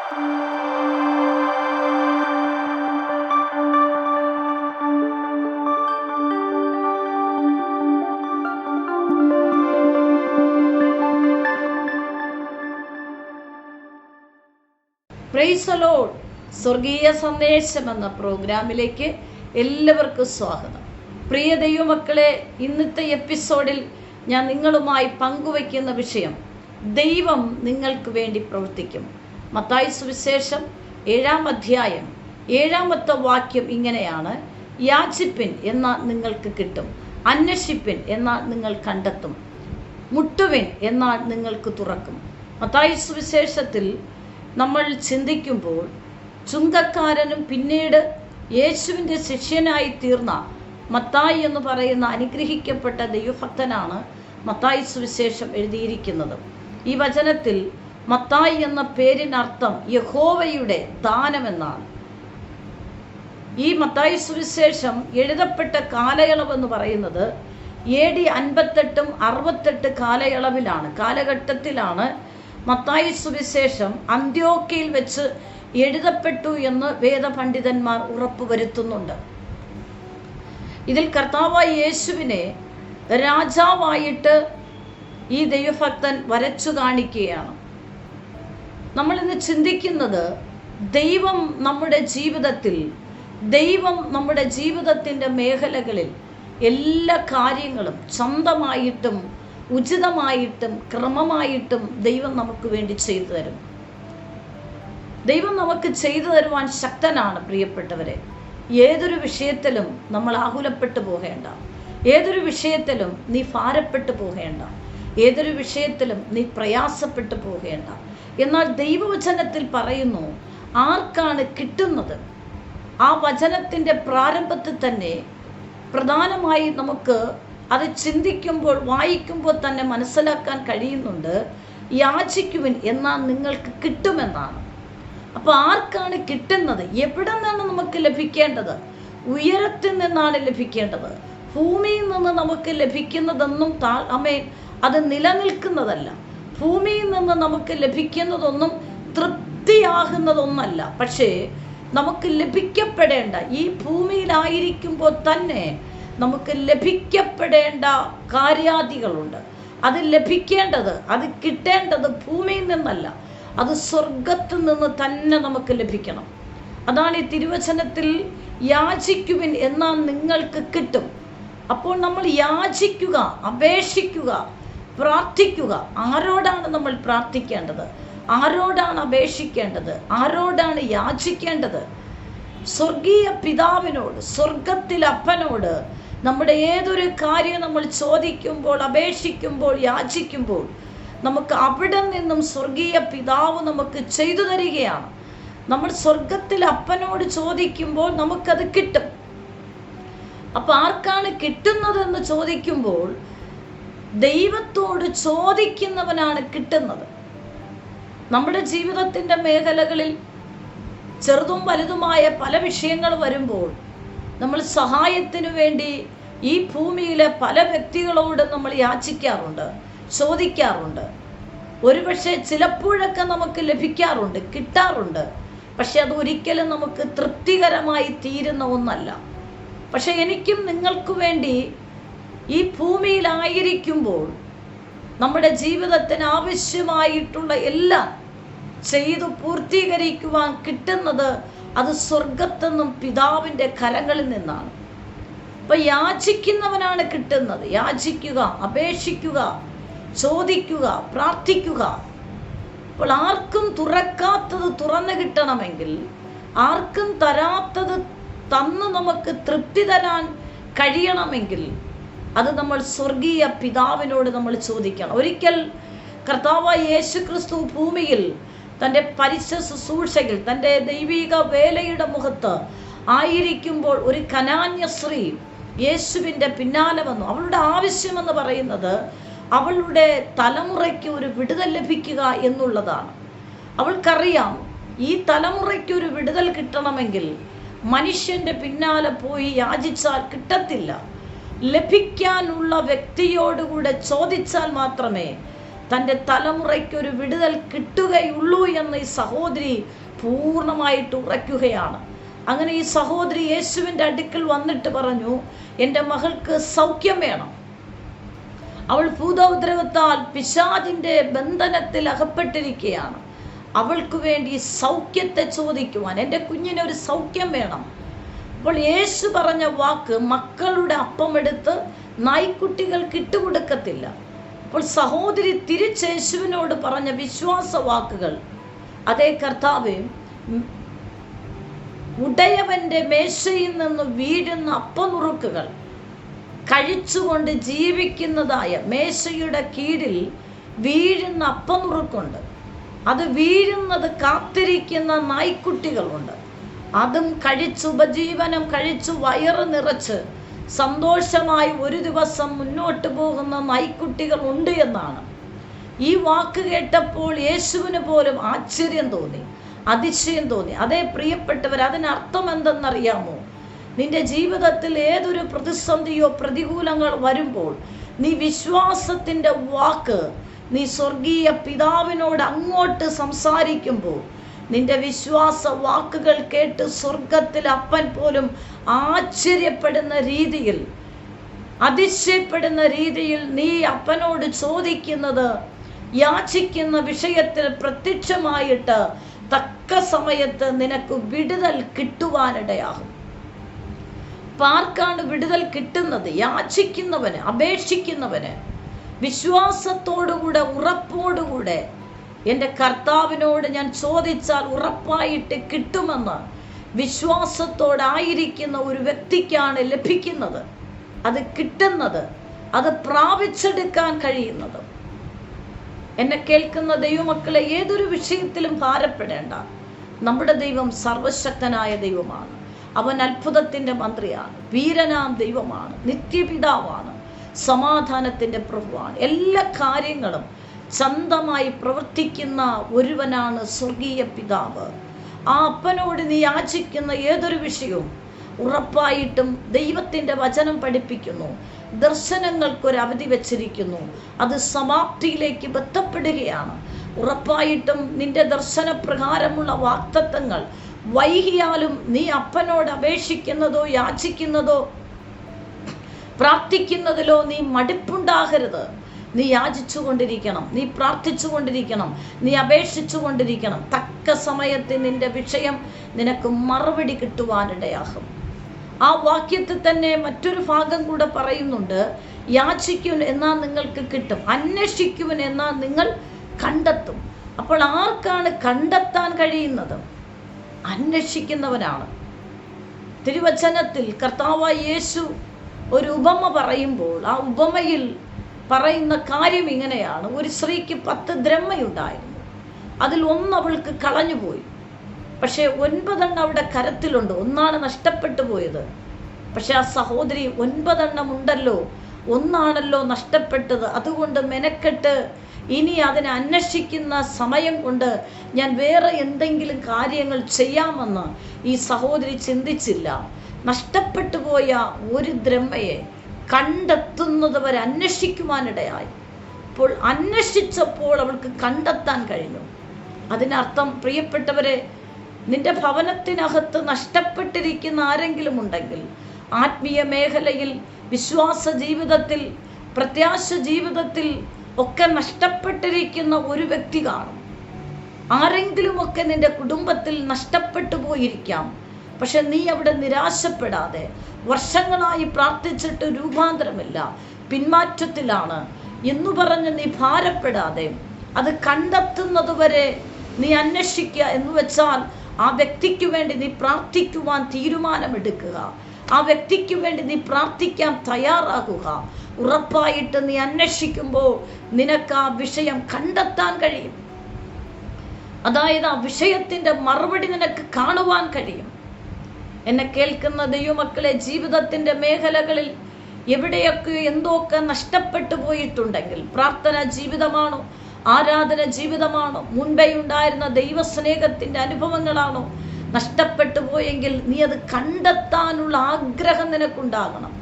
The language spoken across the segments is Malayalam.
Praise the Lord. സ്വർഗീയ സന്ദേശം എന്ന പ്രോഗ്രാമിലേക്ക് എല്ലാവർക്കും സ്വാഗതം. പ്രിയ ദൈവമക്കളെ, ഇന്നത്തെ എപ്പിസോഡിൽ ഞാൻ നിങ്ങളുമായി പങ്കുവയ്ക്കുന്ന വിഷയം ദൈവം നിങ്ങൾക്ക് വേണ്ടി പ്രവർത്തിക്കും. മത്തായി സുവിശേഷം 7-ാം അധ്യായം 7-ാമത്തെ വാക്യം ഇങ്ങനെയാണ്: യാചിപ്പിൻ എന്നാൽ നിങ്ങൾക്ക് കിട്ടും, അന്വേഷിപ്പിൻ എന്നാൽ നിങ്ങൾ കണ്ടെത്തും, മുട്ടുവിൻ എന്നാൽ നിങ്ങൾക്ക് തുറക്കും. മത്തായി സുവിശേഷത്തിൽ നമ്മൾ ചിന്തിക്കുമ്പോൾ ചുങ്കക്കാരനും പിന്നീട് യേശുവിൻ്റെ ശിഷ്യനായി തീർന്ന മത്തായി എന്ന് പറയുന്ന അനുഗ്രഹിക്കപ്പെട്ട ദൈവഭക്തനാണ് മത്തായി സുവിശേഷം എഴുതിയിരിക്കുന്നത്. ഈ വചനത്തിൽ മത്തായി എന്ന പേരിനർത്ഥം യഹോവയുടെ ദാനമെന്നാണ്. ഈ മത്തായി സുവിശേഷം എഴുതപ്പെട്ട കാലയളവെന്ന് പറയുന്നത് AD 58-68 കാലഘട്ടത്തിലാണ് മത്തായി സുവിശേഷം അന്ത്യോക്യയിൽ വെച്ച് എഴുതപ്പെട്ടു എന്ന് വേദപണ്ഡിതന്മാർ ഉറപ്പുവരുത്തുന്നുണ്ട്. ഇതിൽ കർത്താവായ യേശുവിനെ രാജാവായിട്ട് ഈ ദൈവഭക്തൻ വരച്ചു കാണിക്കുകയാണ്. നമ്മളിന്ന് ചിന്തിക്കുന്നത് ദൈവം നമ്മുടെ ജീവിതത്തിൻ്റെ മേഖലകളിൽ എല്ലാ കാര്യങ്ങളും സ്വന്തമായിട്ടും ഉചിതമായിട്ടും ക്രമമായിട്ടും ദൈവം നമുക്ക് വേണ്ടി ചെയ്തു തരും. ദൈവം നമുക്ക് ചെയ്തു തരുവാൻ ശക്തനാണ്. പ്രിയപ്പെട്ടവരെ, ഏതൊരു വിഷയത്തിലും നമ്മൾ ആകുലപ്പെട്ടു പോകേണ്ട, ഏതൊരു വിഷയത്തിലും നീ ഭാരപ്പെട്ടു പോകേണ്ട, ഏതൊരു വിഷയത്തിലും നീ പ്രയാസപ്പെട്ടു പോകേണ്ട. എന്നാൽ ദൈവവചനത്തിൽ പറയുന്നു, ആർക്കാണ് കിട്ടുന്നത്? ആ വചനത്തിൻ്റെ പ്രാരംഭത്തിൽ തന്നെ പ്രധാനമായി നമുക്ക് അത് ചിന്തിക്കുമ്പോൾ വായിക്കുമ്പോൾ തന്നെ മനസ്സിലാക്കാൻ കഴിയുന്നുണ്ട്. യാചിക്കുവിൻ എന്നാൽ നിങ്ങൾക്ക് കിട്ടുമെന്നാണ്. അപ്പോൾ ആർക്കാണ് കിട്ടുന്നത്? എവിടെ നിന്നാണ് നമുക്ക് ലഭിക്കേണ്ടത്? ഉയരത്തിൽ നിന്നാണ് ലഭിക്കേണ്ടത്. ഭൂമിയിൽ നിന്ന് നമുക്ക് ലഭിക്കുന്നതൊന്നും അത് നിലനിൽക്കുന്നതല്ല. ഭൂമിയിൽ നിന്ന് നമുക്ക് ലഭിക്കുന്നതൊന്നും തൃപ്തിയാകുന്നതൊന്നല്ല. പക്ഷേ നമുക്ക് ലഭിക്കപ്പെടേണ്ട, ഈ ഭൂമിയിലായിരിക്കുമ്പോൾ തന്നെ നമുക്ക് ലഭിക്കപ്പെടേണ്ട കാര്യാദികളുണ്ട്. അത് ലഭിക്കേണ്ടത്, അത് കിട്ടേണ്ടത് ഭൂമിയിൽ നിന്നല്ല, അത് സ്വർഗത്തിൽ നിന്ന് തന്നെ നമുക്ക് ലഭിക്കണം. അതാണ് ഈ തിരുവചനത്തിൽ യാചിക്കുവിൻ എന്നാൽ നിങ്ങൾക്ക് കിട്ടും. അപ്പോൾ നമ്മൾ യാചിക്കുക, അപേക്ഷിക്കുക, പ്രാർത്ഥിക്കുക. ആരോടാണ് നമ്മൾ പ്രാർത്ഥിക്കേണ്ടത്? ആരോടാണ് അപേക്ഷിക്കേണ്ടത്? ആരോടാണ് യാചിക്കേണ്ടത്? സ്വർഗീയ പിതാവിനോട്, സ്വർഗത്തിലെ അപ്പനോട്. നമ്മുടെ ഏതൊരു കാര്യം നമ്മൾ ചോദിക്കുമ്പോൾ, അപേക്ഷിക്കുമ്പോൾ, യാചിക്കുമ്പോൾ നമുക്ക് അവിടെ നിന്നും സ്വർഗീയ പിതാവ് നമുക്ക് ചെയ്തു തരികയാണ്. നമ്മൾ സ്വർഗത്തിലെ അപ്പനോട് ചോദിക്കുമ്പോൾ നമുക്കത് കിട്ടും. അപ്പം ആർക്കാണ് കിട്ടുന്നതെന്ന് ചോദിക്കുമ്പോൾ ദൈവത്തോട് ചോദിക്കുന്നവനാണ് കിട്ടുന്നത്. നമ്മുടെ ജീവിതത്തിൻ്റെ മേഖലകളിൽ ചെറുതും വലുതുമായ പല വിഷയങ്ങൾ വരുമ്പോൾ നമ്മൾ സഹായത്തിനു വേണ്ടി ഈ ഭൂമിയിലെ പല വ്യക്തികളോട് നമ്മൾ യാചിക്കാറുണ്ട്, ചോദിക്കാറുണ്ട്. ഒരുപക്ഷെ ചിലപ്പോഴൊക്കെ നമുക്ക് ലഭിക്കാറുണ്ട്, കിട്ടാറുണ്ട്. പക്ഷെ അത് ഒരിക്കലും നമുക്ക് തൃപ്തികരമായി തീരുന്ന ഒന്നല്ല. പക്ഷെ എനിക്കും നിങ്ങൾക്ക് വേണ്ടി ഈ ഭൂമിയിലായിരിക്കുമ്പോൾ നമ്മുടെ ജീവിതത്തിന് ആവശ്യമായിട്ടുള്ള എല്ലാം ചെയ്തു പൂർത്തീകരിക്കുവാൻ കിട്ടുന്നത് അത് സ്വർഗത്തിൽ നിന്നും പിതാവിൻ്റെ കരങ്ങളിൽ നിന്നാണ്. അപ്പൊ യാചിക്കുന്നവനാണ് കിട്ടുന്നത്. യാചിക്കുക, അപേക്ഷിക്കുക, ചോദിക്കുക, പ്രാർത്ഥിക്കുക. അപ്പോൾ ആർക്കും തുറക്കാത്തത് തുറന്നു കിട്ടണമെങ്കിൽ, ആർക്കും തരാത്തത് തന്ന് നമുക്ക് തൃപ്തി തരാൻ കഴിയണമെങ്കിൽ അത് നമ്മൾ സ്വർഗീയ പിതാവിനോട് നമ്മൾ ചോദിക്കണം. ഒരിക്കൽ കർത്താവായ യേശുക്രിസ്തു ഭൂമിയിൽ തൻ്റെ പരിശുദ്ധ ശുശ്രൂഷയിൽ, തൻ്റെ ദൈവിക വേലയുടെ മുഖത്ത് ആയിരിക്കുമ്പോൾ ഒരു കനാന്യ സ്ത്രീ യേശുവിൻ്റെ പിന്നാലെ വന്നു. അവളുടെ ആവശ്യമെന്ന് പറയുന്നത് അവളുടെ തലമുറയ്ക്ക് ഒരു വിടുതൽ ലഭിക്കുക എന്നുള്ളതാണ്. അവൾക്കറിയാം, ഈ തലമുറയ്ക്ക് ഒരു വിടുതൽ കിട്ടണമെങ്കിൽ മനുഷ്യൻ്റെ പിന്നാലെ പോയി യാചിച്ചാൽ കിട്ടത്തില്ല. ലഭിക്കാനുള്ള വ്യക്തിയോടുകൂടെ ചോദിച്ചാൽ മാത്രമേ തൻ്റെ തലമുറയ്ക്കൊരു വിടുതൽ കിട്ടുകയുള്ളൂ എന്ന് ഈ സഹോദരി പൂർണ്ണമായിട്ട് ഉറയ്ക്കുകയാണ്. അങ്ങനെ ഈ സഹോദരി യേശുവിൻ്റെ അടുക്കൽ വന്നിട്ട് പറഞ്ഞു, എൻ്റെ മകൾക്ക് സൗഖ്യം വേണം. അവൾ ഭൂതോദ്രവത്താൽ പിശാചിൻ്റെ ബന്ധനത്തിൽ അകപ്പെട്ടിരിക്കുകയാണ്. അവൾക്ക് വേണ്ടി സൗഖ്യത്തെ ചോദിക്കുവാൻ, എൻ്റെ കുഞ്ഞിനൊരു സൗഖ്യം വേണം. അപ്പോൾ യേശു പറഞ്ഞ വാക്ക്, മക്കളുടെ അപ്പമെടുത്ത് നായ്ക്കുട്ടികൾക്ക് ഇട്ടുകൊടുക്കത്തില്ല. അപ്പോൾ സഹോദരി തിരിച്ച് യേശുവിനോട് പറഞ്ഞ വിശ്വാസ വാക്കുകൾ, അതേ കർത്താവേ, ഉടയവൻ്റെ മേശയിൽ നിന്ന് വീഴുന്ന അപ്പനുറുക്കുകൾ കഴിച്ചുകൊണ്ട് ജീവിക്കുന്നതായ മേശയുടെ കീഴിൽ വീഴുന്ന അപ്പനുറുക്കുണ്ട്. അത് വീഴുന്നത് കാത്തിരിക്കുന്ന നായ്ക്കുട്ടികളുണ്ട്. അതും കഴിച്ച് ഉപജീവനം കഴിച്ച് വയറ് നിറച്ച് സന്തോഷമായി ഒരു ദിവസം മുന്നോട്ട് പോകുന്ന നായ്ക്കുട്ടികൾ ഉണ്ട് എന്നാണ്. ഈ വാക്ക് കേട്ടപ്പോൾ യേശുവിന് പോലും ആശ്ചര്യം തോന്നി, അതിശയം തോന്നി. അതേ പ്രിയപ്പെട്ടവർ, അതിനർത്ഥം എന്തെന്നറിയാമോ? നിന്റെ ജീവിതത്തിൽ ഏതൊരു പ്രതിസന്ധിയോ പ്രതികൂലങ്ങൾ വരുമ്പോൾ നീ വിശ്വാസത്തിൻ്റെ വാക്ക് നീ സ്വർഗീയ പിതാവിനോട് അങ്ങോട്ട് സംസാരിക്കുമ്പോൾ, നിന്റെ വിശ്വാസ വാക്കുകൾ കേട്ട് സ്വർഗത്തിൽ അപ്പൻ പോലും ആശ്ചര്യപ്പെടുന്ന രീതിയിൽ, അതിശയപ്പെടുന്ന രീതിയിൽ നീ അപ്പനോട് ചോദിക്കുന്നത്, യാചിക്കുന്ന വിഷയത്തിൽ പ്രത്യക്ഷമായിട്ട് തക്ക സമയത്ത് നിനക്ക് വിടുതൽ കിട്ടുവാനിടയാകും. ആർക്കാണ് വിടുതൽ കിട്ടുന്നത്? യാചിക്കുന്നവന്, അപേക്ഷിക്കുന്നവന്. വിശ്വാസത്തോടുകൂടെ, ഉറപ്പോടുകൂടെ എൻ്റെ കർത്താവിനോട് ഞാൻ ചോദിച്ചാൽ ഉറപ്പായിട്ട് കിട്ടുമെന്ന് വിശ്വാസത്തോടായിരിക്കുന്ന ഒരു വ്യക്തിക്കാണ് ലഭിക്കുന്നത്, അത് കിട്ടുന്നത്, അത് പ്രാപിച്ചെടുക്കാൻ കഴിയുന്നത്. എന്നെ കേൾക്കുന്ന ദൈവമക്കളെ, ഏതൊരു വിഷയത്തിലും ഭാരപ്പെടേണ്ട. നമ്മുടെ ദൈവം സർവശക്തനായ ദൈവമാണ്. അവൻ അത്ഭുതത്തിൻ്റെ മന്ത്രിയാണ്, വീരനാം ദൈവമാണ്, നിത്യപിതാവാണ്, സമാധാനത്തിൻ്റെ പ്രഭുവാണ്. എല്ലാ കാര്യങ്ങളും സ്വന്തമായി പ്രവർത്തിക്കുന്ന ഒരുവനാണ് സ്വർഗീയ പിതാവ്. ആ അപ്പനോട് നീ യാചിക്കുന്ന ഏതൊരു വിഷയവും ഉറപ്പായിട്ടും ദൈവത്തിൻ്റെ വചനം പഠിപ്പിക്കുന്നു, ദർശനങ്ങൾക്കൊരു അവധി വച്ചിരിക്കുന്നു, അത് സമാപ്തിയിലേക്ക് ബന്ധപ്പെടുകയാണ്. ഉറപ്പായിട്ടും നിന്റെ ദർശനപ്രകാരമുള്ള വാഗ്ദത്തങ്ങൾ വൈകിയാലും നീ അപ്പനോട് അപേക്ഷിക്കുന്നതോ യാചിക്കുന്നതോ പ്രാർത്ഥിക്കുന്നതിലോ നീ മടുപ്പുണ്ടാകരുത്. നീ യാചിച്ചു കൊണ്ടിരിക്കണം, നീ പ്രാർത്ഥിച്ചു കൊണ്ടിരിക്കണം, നീ അപേക്ഷിച്ചു കൊണ്ടിരിക്കണം. തക്ക സമയത്ത് നിന്റെ വിഷയം നിനക്ക് മറുപടി കിട്ടുവാനിടയാകും. ആ വാക്യത്തിൽ തന്നെ മറ്റൊരു ഭാഗം കൂടെ പറയുന്നുണ്ട്, യാചിക്കുവൻ എന്നാൽ നിങ്ങൾക്ക് കിട്ടും, അന്വേഷിക്കുവൻ എന്നാൽ നിങ്ങൾ കണ്ടെത്തും. അപ്പോൾ ആർക്കാണ് കണ്ടെത്താൻ കഴിയുന്നത്? അന്വേഷിക്കുന്നവനാണ്. തിരുവചനത്തിൽ കർത്താവായ യേശു ഒരു ഉപമ പറയുമ്പോൾ ആ ഉപമയിൽ പറയുന്ന കാര്യം ഇങ്ങനെയാണ്. ഒരു സ്ത്രീക്ക് 10 ദ്രഹ്മയുണ്ടായിരുന്നു. അതിൽ 1 അവൾക്ക് കളഞ്ഞുപോയി. പക്ഷേ 9 അവിടെ കരത്തിലുണ്ട്. 1 നഷ്ടപ്പെട്ടു പോയത്. പക്ഷെ ആ സഹോദരി 9 ഉണ്ടല്ലോ, 1 നഷ്ടപ്പെട്ടത്. അതുകൊണ്ട് മെനക്കെട്ട് ഇനി അതിനെ അന്വേഷിക്കുന്ന സമയം കൊണ്ട് ഞാൻ വേറെ എന്തെങ്കിലും കാര്യങ്ങൾ ചെയ്യാമെന്ന് ഈ സഹോദരി ചിന്തിച്ചില്ല. നഷ്ടപ്പെട്ടു പോയ ഒരു ദ്രഹ്മയെ കണ്ടെത്തുന്നത് വരെ അന്വേഷിക്കുവാനിടയായി. അപ്പോൾ അന്വേഷിച്ചപ്പോൾ അവൾക്ക് കണ്ടെത്താൻ കഴിഞ്ഞു. അതിനർത്ഥം പ്രിയപ്പെട്ടവരെ, നിന്റെ ഭവനത്തിനകത്ത് നഷ്ടപ്പെട്ടിരിക്കുന്ന ആരെങ്കിലും ഉണ്ടെങ്കിൽ, ആത്മീയ മേഖലയിൽ, വിശ്വാസ ജീവിതത്തിൽ, പ്രത്യാശ ജീവിതത്തിൽ ഒക്കെ നഷ്ടപ്പെട്ടിരിക്കുന്ന ഒരു വ്യക്തി കാണും. ആരെങ്കിലുമൊക്കെ നിന്റെ കുടുംബത്തിൽ നഷ്ടപ്പെട്ടു പോയിരിക്കാം. പക്ഷെ നീ അവിടെ നിരാശപ്പെടാതെ, വർഷങ്ങളായി പ്രാർത്ഥിച്ചിട്ട് രൂപാന്തരമില്ല, പിന്മാറ്റത്തിലാണ് എന്ന് പറഞ്ഞ് നീ ഭാരപ്പെടാതെ, അത് കണ്ടെത്തുന്നത് വരെ നീ അന്വേഷിക്കുക എന്ന് വെച്ചാൽ ആ വ്യക്തിക്ക് വേണ്ടി നീ പ്രാർത്ഥിക്കുവാൻ തീരുമാനമെടുക്കുക. ആ വ്യക്തിക്ക് വേണ്ടി നീ പ്രാർത്ഥിക്കാൻ തയ്യാറാകുക. ഉറപ്പായിട്ട് നീ അന്വേഷിക്കുമ്പോൾ നിനക്ക് ആ വിഷയം കണ്ടെത്താൻ കഴിയും. അതായത് ആ വിഷയത്തിൻ്റെ മറുപടി നിനക്ക് കാണുവാൻ കഴിയും. എന്നെ കേൾക്കുന്ന ദൈവമക്കളെ, ജീവിതത്തിൻ്റെ മേഖലകളിൽ എവിടെയൊക്കെ എന്തൊക്കെ നഷ്ടപ്പെട്ടു പോയിട്ടുണ്ടെങ്കിൽ, പ്രാർത്ഥന ജീവിതമാണോ, ആരാധന ജീവിതമാണോ, മുൻപേ ഉണ്ടായിരുന്ന ദൈവസ്നേഹത്തിൻ്റെ അനുഭവങ്ങളാണോ നഷ്ടപ്പെട്ടു പോയെങ്കിൽ നീ അത് കണ്ടെത്താനുള്ള ആഗ്രഹം നിനക്കുണ്ടാകണം.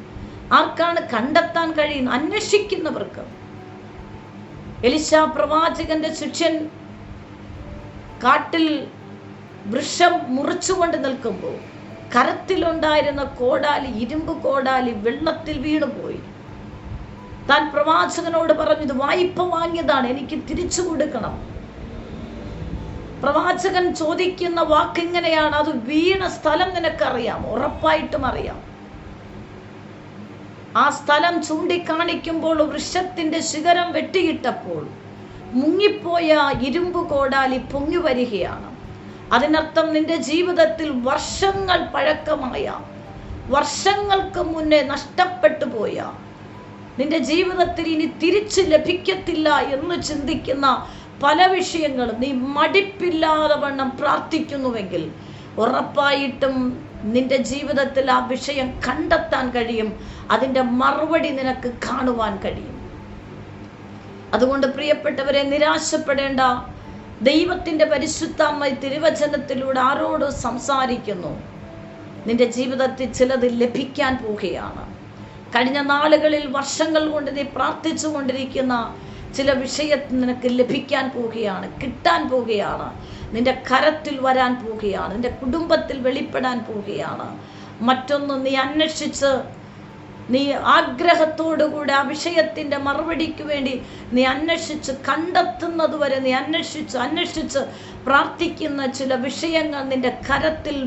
ആർക്കാണ് കണ്ടെത്താൻ കഴിയുന്നത്? അന്വേഷിക്കുന്നവർക്ക്. എലിശാ പ്രവാചകന്റെ ശിഷ്യൻ കാട്ടിൽ വൃക്ഷം മുറിച്ചുകൊണ്ട് നിൽക്കുമ്പോൾ കരത്തിലുണ്ടായിരുന്ന കോടാലി, ഇരുമ്പ് കോടാലി വെള്ളത്തിൽ വീണുപോയി. താൻ പ്രവാചകനോട് പറഞ്ഞു, ഇത് വായ്പ വാങ്ങിയതാണ്, എനിക്ക് തിരിച്ചു കൊടുക്കണം. പ്രവാചകൻ ചോദിക്കുന്ന വാക്കിങ്ങനെയാണ്, അത് വീണ സ്ഥലം നിനക്കറിയാം? ഉറപ്പായിട്ടും അറിയാം. ആ സ്ഥലം ചൂണ്ടിക്കാണിക്കുമ്പോൾ വൃക്ഷത്തിന്റെ ശിഖരം വെട്ടിയിട്ടപ്പോൾ മുങ്ങിപ്പോയ ഇരുമ്പ് കോടാലി പൊങ്ങി വരികയാണ്. അതിനർത്ഥം നിന്റെ ജീവിതത്തിൽ വർഷങ്ങൾ പഴക്കമായ, വർഷങ്ങൾക്ക് മുന്നേ നഷ്ടപ്പെട്ടു പോയ, നിന്റെ ജീവിതത്തിൽ ഇനി തിരിച്ചു ലഭിക്കത്തില്ല എന്ന് ചിന്തിക്കുന്ന പല വിഷയങ്ങളും നീ മടിപ്പില്ലാതെ വണ്ണം പ്രാർത്ഥിക്കുന്നുവെങ്കിൽ ഉറപ്പായിട്ടും നിന്റെ ജീവിതത്തിൽ ആ വിഷയം കണ്ടെത്താൻ കഴിയും. അതിൻ്റെ മറുപടി നിനക്ക് കാണുവാൻ കഴിയും. അതുകൊണ്ട് പ്രിയപ്പെട്ടവരെ, നിരാശപ്പെടേണ്ട. ദൈവത്തിൻ്റെ പരിശുദ്ധാത്മ തിരുവചനത്തിലൂടെ ആരോട് സംസാരിക്കുന്നു? നിന്റെ ജീവിതത്തിൽ ചിലത് ലഭിക്കാൻ പോവുകയാണ്. കഴിഞ്ഞ നാളുകളിൽ വർഷങ്ങൾ കൊണ്ട് നീ പ്രാർത്ഥിച്ചു കൊണ്ടിരിക്കുന്ന ചില വിഷയത്തിൽ നിനക്ക് ലഭിക്കാൻ പോവുകയാണ്, കിട്ടാൻ പോവുകയാണ്, നിന്റെ കരത്തിൽ വരാൻ പോവുകയാണ്, നിന്റെ കുടുംബത്തിൽ വെളിപ്പെടാൻ പോവുകയാണ്. മറ്റൊന്ന്, നീ അന്വേഷിച്ച്, നീ ആഗ്രഹത്തോടുകൂടി ആ വിഷയത്തിൻ്റെ മറുപടിക്ക് വേണ്ടി നീ അന്വേഷിച്ച് കണ്ടെത്തുന്നത് വരെ നീ അന്വേഷിച്ച് പ്രാർത്ഥിക്കുന്ന ചില വിഷയങ്ങൾ നിന്റെ കരത്തിൽ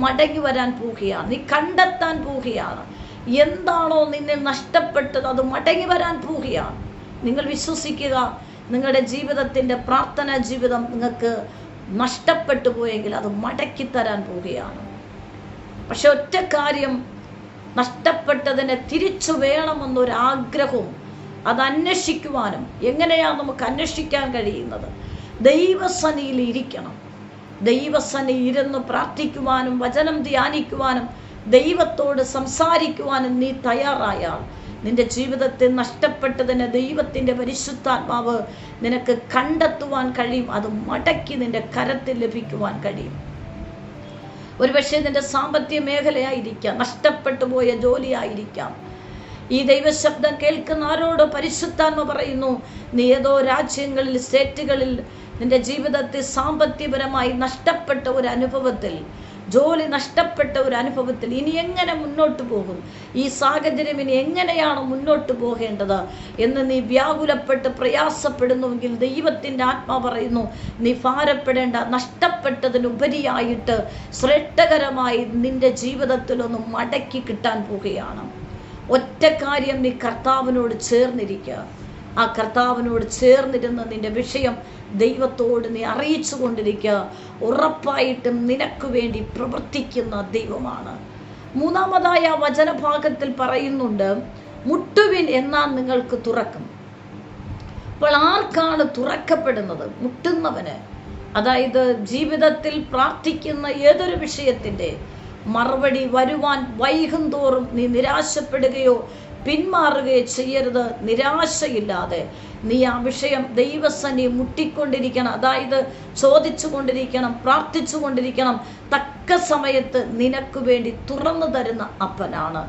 മടങ്ങി വരാൻ പോവുകയാണ്. നീ കണ്ടെത്താൻ പോവുകയാണ്. എന്താണോ നിന്നെ നഷ്ടപ്പെട്ടത് അത് മടങ്ങി വരാൻ പോവുകയാണ്. നിങ്ങൾ വിശ്വസിക്കുക, നിങ്ങളുടെ ജീവിതത്തിൻ്റെ പ്രാർത്ഥനാ ജീവിതം നിങ്ങൾക്ക് നഷ്ടപ്പെട്ടു പോയെങ്കിൽ അത് മടക്കി തരാൻ പോവുകയാണ്. പക്ഷെ ഒറ്റ കാര്യം, നഷ്ടപ്പെട്ടതിനെ തിരിച്ചു വേണമെന്നൊരാഗ്രഹവും അത് അന്വേഷിക്കുവാനും. എങ്ങനെയാണ് നമുക്ക് അന്വേഷിക്കാൻ കഴിയുന്നത്? ദൈവസന്നിധിയിൽ ഇരിക്കണം. ദൈവസന്നിധിയിൽ ഇരുന്ന് പ്രാർത്ഥിക്കുവാനും വചനം ധ്യാനിക്കുവാനും ദൈവത്തോട് സംസാരിക്കുവാനും നീ തയ്യാറായാൽ നിന്റെ ജീവിതത്തിൽ നഷ്ടപ്പെട്ടതിന് ദൈവത്തിൻ്റെ പരിശുദ്ധാത്മാവ് നിനക്ക് കണ്ടെത്തുവാൻ കഴിയും. അത് മടക്കി നിന്റെ കരത്തിൽ ലഭിക്കുവാൻ കഴിയും. ഒരുപക്ഷെ നിന്റെ സാമ്പത്തിക മേഖലയായിരിക്കാം, നഷ്ടപ്പെട്ടു പോയ ജോലിയായിരിക്കാം. ഈ ദൈവശബ്ദം കേൾക്കുന്ന ആരോട് പരിശുദ്ധാത്മ പറയുന്നു, നീ ഏതോ രാജ്യങ്ങളിൽ, സ്റ്റേറ്റുകളിൽ നിന്റെ ജീവിതത്തിൽ സാമ്പത്തികപരമായി നഷ്ടപ്പെട്ട ഒരു അനുഭവത്തിൽ, ജോലി നഷ്ടപ്പെട്ട ഒരു അനുഭവത്തിൽ ഇനി എങ്ങനെ മുന്നോട്ട് പോകും, ഈ സാഹചര്യം ഇനി എങ്ങനെയാണ് മുന്നോട്ട് പോകേണ്ടത് എന്ന് നീ വ്യാകുലപ്പെട്ട് പ്രയാസപ്പെടുന്നുവെങ്കിൽ ദൈവത്തിൻ്റെ ആത്മാ പറയുന്നു, നീ ഭാരപ്പെടേണ്ട. നഷ്ടപ്പെട്ടതിനുപരിയായിട്ട് ശ്രേഷ്ഠകരമായി നിന്റെ ജീവിതത്തിലൊന്ന് മടക്കി കിട്ടാൻ പോവുകയാണ്. ഒറ്റ കാര്യം, നീ കർത്താവിനോട് ചേർന്നിരിക്കുക. ആ കർത്താവിനോട് ചേർന്നിരുന്ന് നിന്റെ വിഷയം ദൈവത്തോട് നീ അറിയിച്ചു കൊണ്ടിരിക്കുക. ഉറപ്പായിട്ടും നിനക്ക് വേണ്ടി പ്രവർത്തിക്കുന്ന ദൈവമാണ്. മൂന്നാമതായ വചനഭാഗത്തിൽ പറയുന്നുണ്ട്, മുട്ടുവിൻ എന്നാൽ നിങ്ങൾക്ക് തുറക്കും. അപ്പോൾ ആർക്കാണ് തുറക്കപ്പെടുന്നത്? മുട്ടുന്നവന്. അതായത് ജീവിതത്തിൽ പ്രാർത്ഥിക്കുന്ന ഏതൊരു വിഷയത്തിൻ്റെ മറുപടി വരുവാൻ വൈകും തോറും നീ നിരാശപ്പെടുകയോ പിന്മാറുകയോ ചെയ്യരുത്. നിരാശയില്ലാതെ നീ ആ വിഷയം ദൈവസന്നിധി മുട്ടിക്കൊണ്ടിരിക്കണം. അതായത് ചോദിച്ചു കൊണ്ടിരിക്കണം, പ്രാർത്ഥിച്ചു കൊണ്ടിരിക്കണം. തക്ക സമയത്ത് നിനക്ക് വേണ്ടി തുറന്നു തരുന്ന അപ്പനാണ്.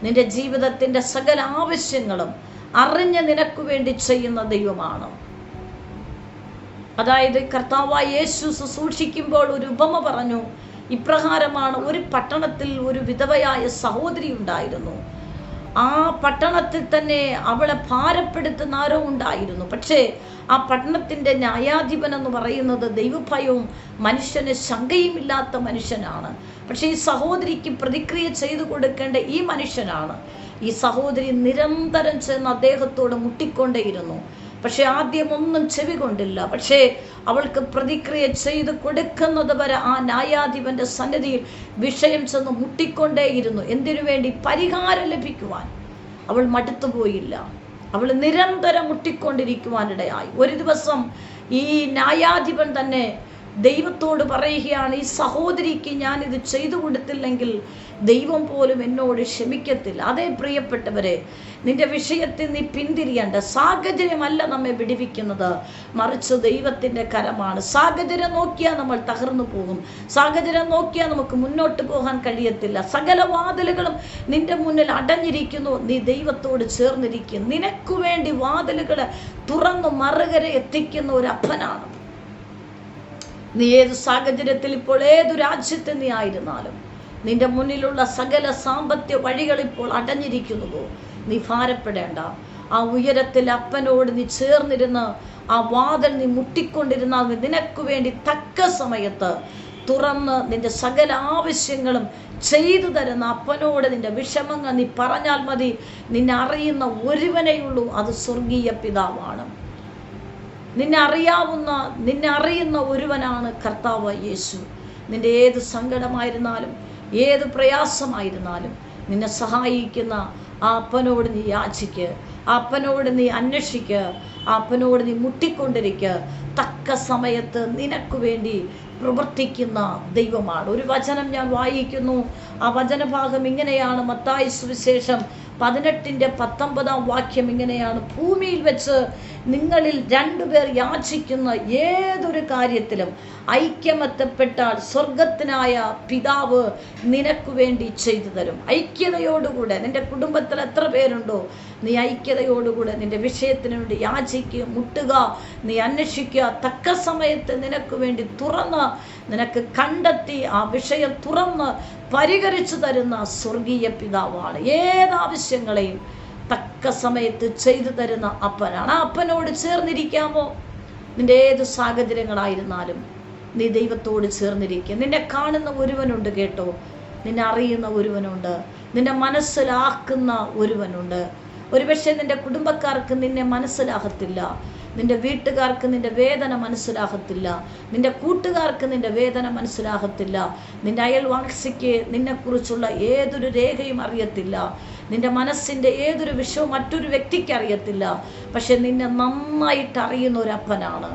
നിന്റെ ജീവിതത്തിൻ്റെ സകല ആവശ്യങ്ങളും അറിഞ്ഞ് നിനക്ക് വേണ്ടി ചെയ്യുന്ന ദൈവമാണ്. അതായത് കർത്താവായ യേശു ശുശ്രൂഷിക്കുമ്പോൾ ഒരു ഉപമ പറഞ്ഞു. ഇപ്രകാരമാണ്, ഒരു പട്ടണത്തിൽ ഒരു വിധവയായ സഹോദരി ഉണ്ടായിരുന്നു. ആ പട്ടണത്തിൽ തന്നെ അവളെ ഭാരപ്പെടുത്തുന്ന ആരോ ഉണ്ടായിരുന്നു. പക്ഷേ ആ പട്ടണത്തിൻ്റെ ന്യായാധിപൻ എന്ന് പറയുന്നത് ദൈവഭയവും മനുഷ്യന് ശങ്കയുമില്ലാത്ത മനുഷ്യനാണ്. പക്ഷേ ഈ സഹോദരിക്ക് പ്രതിക്രിയ ചെയ്തു കൊടുക്കേണ്ട ഈ മനുഷ്യനാണ്. ഈ സഹോദരി നിരന്തരം ചെന്ന് അദ്ദേഹത്തോട് മുട്ടിക്കൊണ്ടേയിരുന്നു. പക്ഷെ ആദ്യം ഒന്നും ചെവി കൊണ്ടില്ല. പക്ഷേ അവൾക്ക് പ്രതിക്രിയ ചെയ്ത് കൊടുക്കുന്നത് വരെ ആ ന്യായാധിപന്റെ സന്നിധിയിൽ വിഷയം ചെന്ന് മുട്ടിക്കൊണ്ടേയിരുന്നു. എന്തിനു വേണ്ടി? പരിഹാരം ലഭിക്കുവാൻ. അവൾ മടുത്തുപോയില്ല. അവൾ നിരന്തരം മുട്ടിക്കൊണ്ടിരിക്കുവാനിടയായി. ഒരു ദിവസം ഈ ന്യായാധിപൻ തന്നെ ദൈവത്തോട് പറയുകയാണ്, ഈ സഹോദരിക്ക് ഞാനിത് ചെയ്തു കൊടുത്തില്ലെങ്കിൽ ദൈവം പോലും എന്നോട് ക്ഷമിക്കത്തില്ല. അതേ പ്രിയപ്പെട്ടവരെ, നിന്റെ വിഷയത്തിൽ നീ പിന്തിരിയേണ്ട. സാഹചര്യമല്ല നമ്മെ വിടിവിക്കുന്നത്, മറിച്ച് ദൈവത്തിൻ്റെ കരമാണ്. സാഹചര്യം നോക്കിയാൽ നമ്മൾ തകർന്നു പോകും. സാഹചര്യം നോക്കിയാൽ നമുക്ക് മുന്നോട്ട് പോകാൻ കഴിയത്തില്ല. സകല വാതിലുകളും നിന്റെ മുന്നിൽ അടഞ്ഞിരിക്കുന്നു. നീ ദൈവത്തോട് ചേർന്നിരിക്കും. നിനക്ക് വേണ്ടി വാതിലുകൾ തുറന്നു മറുകര എത്തിക്കുന്ന ഒരു അപ്പനാണ്. നീ ഏത് സാഹചര്യത്തിൽ, ഇപ്പോൾ ഏതു രാജ്യത്ത് നീ ആയിരുന്നാലും, നിന്റെ മുന്നിലുള്ള സകല സാമ്പത്തിക വഴികൾ ഇപ്പോൾ അടഞ്ഞിരിക്കുന്നുവോ, നീ ഭാരപ്പെടേണ്ട. ആ ഉയരത്തിൽ അപ്പനോട് നീ ചേർന്നിരുന്ന് ആ വാതിൽ നീ മുട്ടിക്കൊണ്ടിരുന്നാൽ നിനക്ക് വേണ്ടി തക്ക സമയത്ത് തുറന്ന് നിന്റെ സകല ആവശ്യങ്ങളും ചെയ്തു തരുന്ന അപ്പനോട് നിന്റെ വിഷമങ്ങൾ നീ പറഞ്ഞാൽ മതി. നിന്നെ അറിയുന്ന ഒരുവനെയുള്ളൂ, അത് സ്വർഗീയ പിതാവാണ്. നിന്നെ അറിയുന്ന ഒരുവനാണ് കർത്താവ് യേശു. നിന്റെ ഏത് സങ്കടമായിരുന്നാലും ഏത് പ്രയാസമായിരുന്നാലും നിന്നെ സഹായിക്കുന്ന ആ അപ്പനോട് നീ യാചിക്ക്, ആ അപ്പനോട് നീ അന്വേഷിക്ക്, ആ അപ്പനോട് നീ മുട്ടിക്കൊണ്ടിരിക്കുക. തക്ക സമയത്ത് നിനക്ക് വേണ്ടി പ്രവർത്തിക്കുന്ന ദൈവമാണ്. ഒരു വചനം ഞാൻ വായിക്കുന്നു. ആ വചനഭാഗം ഇങ്ങനെയാണ്. മത്തായി സുവിശേഷം 18:19 ഇങ്ങനെയാണ്: ഭൂമിയിൽ വെച്ച് നിങ്ങളിൽ 2 പേർ യാചിക്കുന്ന ഏതൊരു കാര്യത്തിലും ഐക്യമത്യപ്പെട്ടാൽ സ്വർഗത്തിനായ പിതാവ് നിനക്ക് വേണ്ടി ചെയ്തു തരും. ഐക്യതയോടുകൂടെ നിന്റെ കുടുംബത്തിൽ എത്ര പേരുണ്ടോ, നീ ഐക്യതയോടുകൂടെ നിന്റെ വിഷയത്തിന് വേണ്ടി യാചിക്കുക, മുട്ടുക, നീ അന്വേഷിക്കുക. തക്ക സമയത്ത് നിനക്ക് വേണ്ടി തുറന്ന് നിനക്ക് കണ്ടെത്തി ആ വിഷയം തുറന്ന് പരിഹരിച്ചു തരുന്ന സ്വർഗീയ പിതാവാണ്. ഏതാവശ്യങ്ങളെയും തക്ക സമയത്ത് ചെയ്തു തരുന്ന അപ്പനാണ്. ആ അപ്പനോട് ചേർന്നിരിക്കാമോ? നിന്റെ ഏത് സാഹചര്യങ്ങളായിരുന്നാലും നീ ദൈവത്തോട് ചേർന്നിരിക്കുക. നിന്നെ കാണുന്ന ഒരുവനുണ്ട് കേട്ടോ, നിന്നെ അറിയുന്ന ഒരുവനുണ്ട്, നിന്നെ മനസ്സിലാക്കുന്ന ഒരുവനുണ്ട്. ഒരുപക്ഷെ നിന്റെ കുടുംബക്കാർക്ക് നിന്നെ മനസ്സിലാകത്തില്ല, നിന്റെ വീട്ടുകാർക്ക് നിന്റെ വേദന മനസ്സിലാകത്തില്ല, നിന്റെ കൂട്ടുകാർക്ക് നിന്റെ വേദന മനസ്സിലാകത്തില്ല, നിന്റെ അയൽവാസിക്ക് നിന്നെക്കുറിച്ചുള്ള ഏതൊരു രേഖയും അറിയത്തില്ല, നിന്റെ മനസ്സിൻ്റെ ഏതൊരു വിഷയവും മറ്റൊരു വ്യക്തിക്ക് അറിയത്തില്ല. പക്ഷെ നിന്നെ നന്നായിട്ട് അറിയുന്ന ഒരപ്പനാണ്,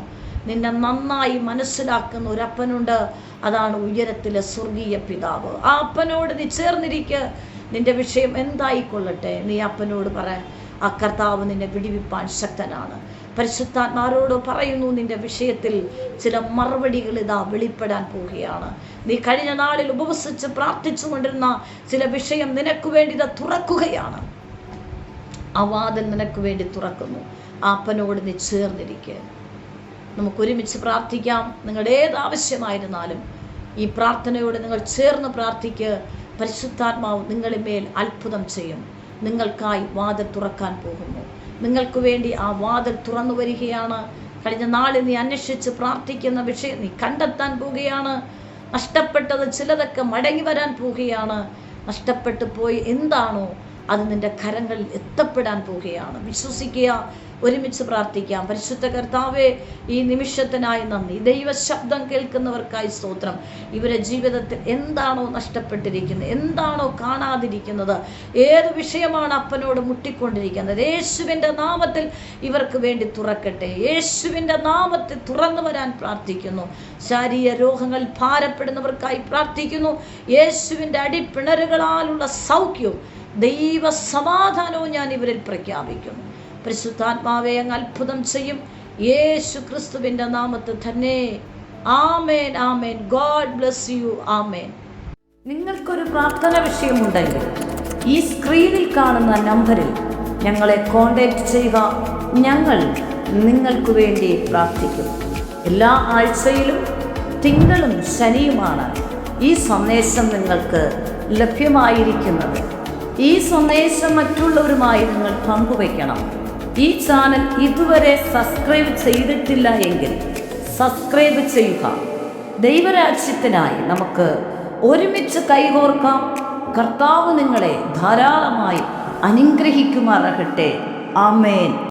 നിന്നെ നന്നായി മനസ്സിലാക്കുന്ന ഒരപ്പനുണ്ട്. അതാണ് ഉയരത്തിലെ സ്വർഗീയ പിതാവ്. ആ അപ്പനോട് നീ ചേർന്നിരിക്കുക. നിന്റെ വിഷയം എന്തായിക്കൊള്ളട്ടെ, നീ അപ്പനോട് പറ. ആ കർത്താവ് നിന്നെ വിടിവിപ്പാൻ ശക്തനാണ്. പരിശുദ്ധാത്മാരോട് പറയുന്നു, നിന്റെ വിഷയത്തിൽ ചില മറുപടികൾ ഇതാ വെളിപ്പെടാൻ പോവുകയാണ്. നീ കഴിഞ്ഞ നാളിൽ ഉപവസിച്ച് പ്രാർത്ഥിച്ചു കൊണ്ടിരുന്ന ചില വിഷയം നിനക്ക് വേണ്ടി ഇതാ തുറക്കുകയാണ്. ആ വാതിൽ നിനക്ക് വേണ്ടി തുറക്കുന്നു. ആ അപ്പനോട് നീ ചേർന്നിരിക്കുക. നമുക്ക് ഒരുമിച്ച് പ്രാർത്ഥിക്കാം. നിങ്ങളുടെ ഏതാവശ്യമായിരുന്നാലും ഈ പ്രാർത്ഥനയോട് നിങ്ങൾ ചേർന്ന് പ്രാർത്ഥിക്കുക. പരിശുദ്ധാത്മാവ് നിങ്ങളുടെ മേൽ അത്ഭുതം ചെയ്യും. നിങ്ങൾക്കായി വാതിൽ തുറക്കാൻ പോകുന്നു. നിങ്ങൾക്ക് വേണ്ടി ആ വാതിൽ തുറന്നു വരികയാണ്. കഴിഞ്ഞ നാളിൽ നീ അന്വേഷിച്ച് പ്രാർത്ഥിക്കുന്ന വിഷയം നീ കണ്ടെത്താൻ പോവുകയാണ്. നഷ്ടപ്പെട്ടത് ചിലതൊക്കെ മടങ്ങി വരാൻ പോവുകയാണ്. നഷ്ടപ്പെട്ടു പോയി എന്താണോ അത് നിന്റെ കരങ്ങളിൽ എത്തപ്പെടാൻ പോവുകയാണ്. വിശ്വസിക്കുക. ഒരുമിച്ച് പ്രാർത്ഥിക്കാം. പരിശുദ്ധ കർത്താവേ, ഈ നിമിഷത്തിനായി നന്ദി. ദൈവ ശബ്ദം കേൾക്കുന്നവർക്കായി സ്തോത്രം. ഇവരുടെ ജീവിതത്തിൽ എന്താണോ നഷ്ടപ്പെട്ടിരിക്കുന്നത്, എന്താണോ കാണാതിരിക്കുന്നത്, ഏത് വിഷയമാണ് അപ്പനോട് മുട്ടിക്കൊണ്ടിരിക്കുന്നത്, യേശുവിൻ്റെ നാമത്തിൽ ഇവർക്ക് വേണ്ടി തുറക്കട്ടെ. യേശുവിൻ്റെ നാമത്തിൽ തുറന്നു വരാൻ പ്രാർത്ഥിക്കുന്നു. ശാരീരിക രോഗങ്ങൾ ഭാരപ്പെടുന്നവർക്കായി പ്രാർത്ഥിക്കുന്നു. യേശുവിൻ്റെ അടിപ്പിണറുകളാലുള്ള സൗഖ്യവും ദൈവ സമാധാനവും ഞാൻ ഇവരിൽ പ്രഖ്യാപിക്കുന്നു. പരിശുദ്ധാത്മാവേ, അങ്ങ് അത്ഭുതം ചെയ്യും. യേശു ക്രിസ്തുവിൻ്റെ നാമത്തിൽ തന്നെ. ആമേൻ, ആമേൻ. God bless you. ആമേൻ. നിങ്ങൾക്കൊരു പ്രാർത്ഥന വിഷയമുണ്ടെങ്കിൽ ഈ സ്ക്രീനിൽ കാണുന്ന നമ്പറിൽ ഞങ്ങളെ കോൺടാക്റ്റ് ചെയ്യുക. ഞങ്ങൾ നിങ്ങൾക്ക് വേണ്ടി പ്രാർത്ഥിക്കും. എല്ലാ ആഴ്ചയിലും തിങ്കളും ശനിയുമാണ് ഈ സന്ദേശം നിങ്ങൾക്ക് ലഭ്യമായിരിക്കുന്നത്. ഈ സന്ദേശം മറ്റുള്ളവരുമായി നിങ്ങൾ പങ്കുവയ്ക്കണം. ഈ ചാനൽ ഇതുവരെ സബ്സ്ക്രൈബ് ചെയ്തിട്ടില്ല എങ്കിൽ സബ്സ്ക്രൈബ് ചെയ്യുക. ദൈവരാജ്യത്തിനായി നമുക്ക് ഒരുമിച്ച് കൈകോർക്കാം. കർത്താവ് നിങ്ങളെ ധാരാളമായി അനുഗ്രഹിക്കുമാറാകട്ടെ. ആമേൻ.